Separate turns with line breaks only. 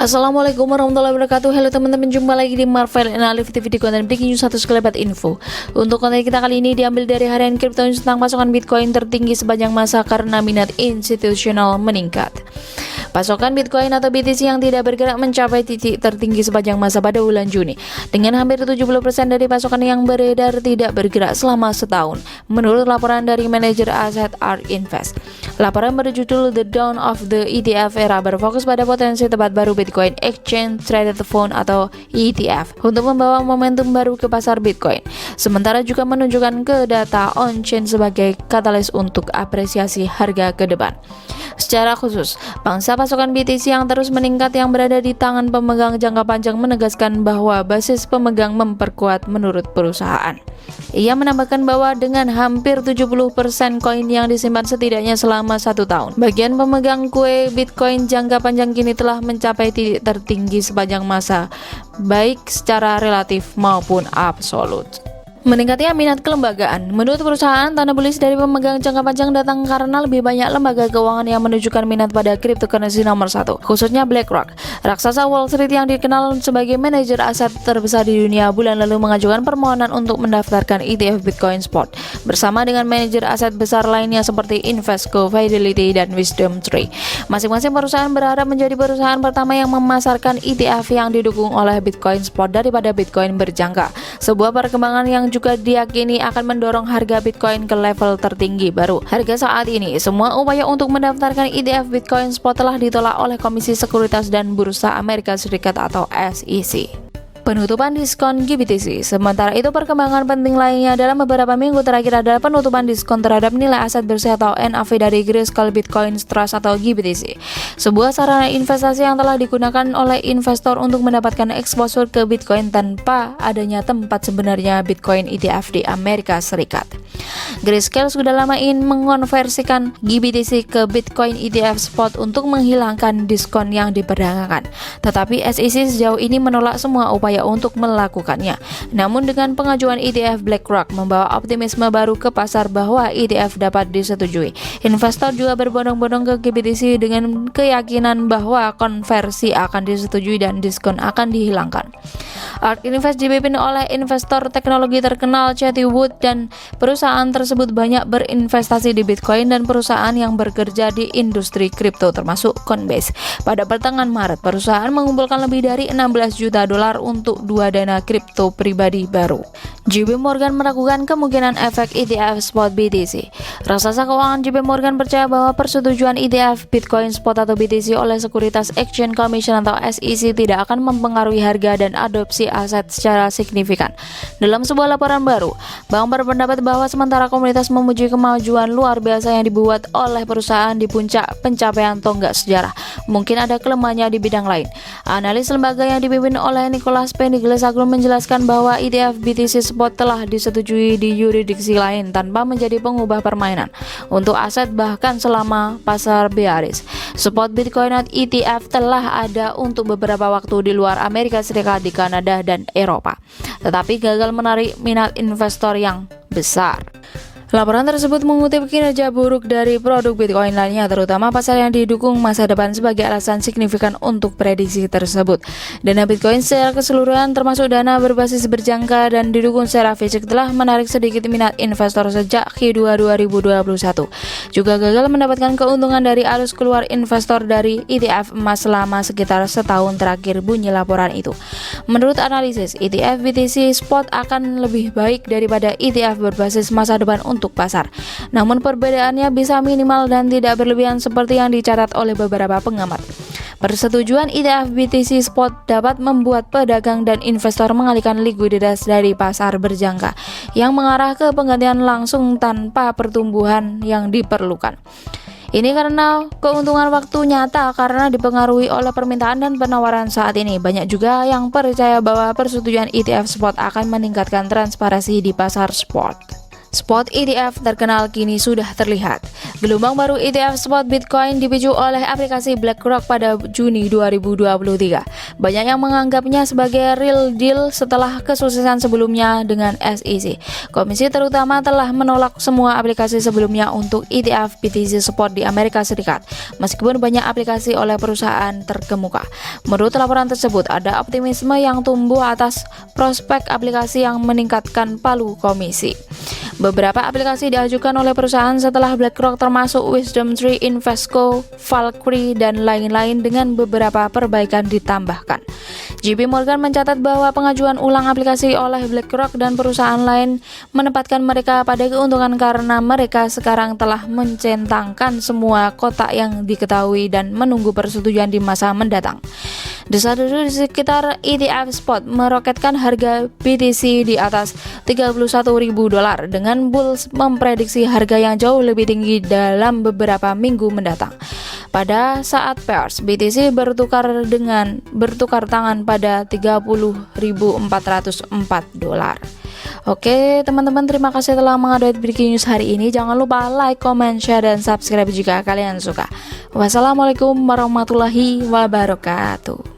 Assalamualaikum warahmatullahi wabarakatuh. Halo teman-teman, jumpa lagi di Marvel Analytics TV di konten breaking news satu sekelebat info. Untuk konten kita kali ini diambil dari harian Crypto News tentang pasokan Bitcoin tertinggi sepanjang masa karena minat institusional meningkat. Pasokan Bitcoin atau BTC yang tidak bergerak mencapai titik tertinggi sepanjang masa pada bulan Juni, dengan hampir 70% dari pasokan yang beredar tidak bergerak selama setahun, menurut laporan dari manajer aset ARK Invest. Laporan berjudul The Dawn of the ETF Era berfokus pada potensi tempat baru Bitcoin Exchange Traded Fund atau ETF untuk membawa momentum baru ke pasar Bitcoin, sementara juga menunjukkan ke data on-chain sebagai katalis untuk apresiasi harga ke depan. Secara khusus, pangsa pasokan BTC yang terus meningkat yang berada di tangan pemegang jangka panjang menegaskan bahwa basis pemegang memperkuat menurut perusahaan. Ia menambahkan bahwa dengan hampir 70% koin yang disimpan setidaknya selama 1 tahun, bagian pemegang kue Bitcoin jangka panjang kini telah mencapai titik tertinggi sepanjang masa, baik secara relatif maupun absolut. Meningkatnya minat kelembagaan. Menurut perusahaan, tanda bullish dari pemegang jangka panjang datang karena lebih banyak lembaga keuangan yang menunjukkan minat pada cryptocurrency nomor 1, khususnya BlackRock. Raksasa Wall Street yang dikenal sebagai manajer aset terbesar di dunia bulan lalu mengajukan permohonan untuk mendaftarkan ETF Bitcoin Spot bersama dengan manajer aset besar lainnya seperti Invesco, Fidelity, dan WisdomTree. Masing-masing perusahaan berharap menjadi perusahaan pertama yang memasarkan ETF yang didukung oleh Bitcoin Spot daripada Bitcoin berjangka. Sebuah perkembangan yang juga diyakini akan mendorong harga Bitcoin ke level tertinggi baru. Harga saat ini, semua upaya untuk mendaftarkan ETF Bitcoin Spot telah ditolak oleh Komisi Sekuritas dan Bursa Amerika Serikat atau SEC. Penutupan diskon GBTC. Sementara itu, perkembangan penting lainnya dalam beberapa minggu terakhir adalah penutupan diskon terhadap nilai aset bersih atau NAV dari Grayscale Bitcoin Trust atau GBTC, sebuah sarana investasi yang telah digunakan oleh investor untuk mendapatkan exposure ke Bitcoin tanpa adanya tempat sebenarnya Bitcoin ETF di Amerika Serikat. Grayscale sudah lama ingin mengonversikan GBTC ke Bitcoin ETF Spot untuk menghilangkan diskon yang diperdagangkan, tetapi SEC sejauh ini menolak semua upaya untuk melakukannya. Namun dengan pengajuan ETF BlackRock membawa optimisme baru ke pasar bahwa ETF dapat disetujui. Investor juga berbondong-bondong ke GBTC dengan keyakinan bahwa konversi akan disetujui dan diskon akan dihilangkan. ARK Invest dipimpin oleh investor teknologi terkenal Cathie Wood, dan perusahaan tersebut banyak berinvestasi di Bitcoin dan perusahaan yang bekerja di industri kripto termasuk Coinbase. Pada pertengahan Maret, perusahaan mengumpulkan lebih dari 16 juta dolar untuk 2 dana kripto pribadi baru. JP Morgan meragukan kemungkinan efek ETF Spot BTC. Raksasa keuangan JP Morgan percaya bahwa persetujuan ETF Bitcoin Spot atau BTC oleh Securities Exchange Commission atau SEC tidak akan mempengaruhi harga dan adopsi aset secara signifikan. Dalam sebuah laporan baru, bank berpendapat bahwa sementara komunitas memuji kemajuan luar biasa yang dibuat oleh perusahaan di puncak pencapaian tonggak sejarah, mungkin ada kelemahannya di bidang lain. Analis lembaga yang dipimpin oleh Nicholas Penigles-Agron menjelaskan bahwa ETF BTC Spot telah disetujui di yurisdiksi lain tanpa menjadi pengubah permainan untuk aset bahkan selama pasar bearish. Spot Bitcoin ETF telah ada untuk beberapa waktu di luar Amerika Serikat, di Kanada, dan Eropa, tetapi gagal menarik minat investor yang besar. Laporan tersebut mengutip kinerja buruk dari produk Bitcoin lainnya, terutama pasar yang didukung masa depan sebagai alasan signifikan untuk prediksi tersebut. Dana Bitcoin secara keseluruhan termasuk dana berbasis berjangka dan didukung secara fisik telah menarik sedikit minat investor sejak Q2 2021. Juga gagal mendapatkan keuntungan dari arus keluar investor dari ETF emas selama sekitar setahun terakhir, bunyi laporan itu. Menurut analisis, ETF BTC Spot akan lebih baik daripada ETF berbasis masa depan untuk pasar. Namun perbedaannya bisa minimal dan tidak berlebihan seperti yang dicatat oleh beberapa pengamat. Persetujuan ETF BTC Spot dapat membuat pedagang dan investor mengalihkan likuiditas dari pasar berjangka yang mengarah ke penggantian langsung tanpa pertumbuhan yang diperlukan. Ini karena keuntungan waktu nyata karena dipengaruhi oleh permintaan dan penawaran saat ini. Banyak juga yang percaya bahwa persetujuan ETF Spot akan meningkatkan transparansi di pasar spot. Spot ETF terkenal kini sudah terlihat. Gelombang baru ETF spot Bitcoin dipicu oleh aplikasi BlackRock pada Juni 2023. Banyak yang menganggapnya sebagai real deal setelah kesuksesan sebelumnya dengan SEC. Komisi terutama telah menolak semua aplikasi sebelumnya untuk ETF BTC spot di Amerika Serikat, meskipun banyak aplikasi oleh perusahaan terkemuka. Menurut laporan tersebut, ada optimisme yang tumbuh atas prospek aplikasi yang meningkatkan palu komisi. Beberapa aplikasi diajukan oleh perusahaan setelah BlackRock termasuk Wisdom Tree, Invesco, Valkyrie, dan lain-lain dengan beberapa perbaikan ditambahkan. JP Morgan mencatat bahwa pengajuan ulang aplikasi oleh BlackRock dan perusahaan lain menempatkan mereka pada keuntungan karena mereka sekarang telah mencentangkan semua kotak yang diketahui dan menunggu persetujuan di masa mendatang. Desa-desu di sekitar ETF spot meroketkan harga BTC di atas $31.000 dengan Bulls memprediksi harga yang jauh lebih tinggi dalam beberapa minggu mendatang. Pada saat pers, BTC bertukar tangan pada $30.404. Oke teman-teman, terima kasih telah mengupdate breaking news hari ini. Jangan lupa like, comment, share, dan subscribe jika kalian suka. Wassalamualaikum warahmatullahi wabarakatuh.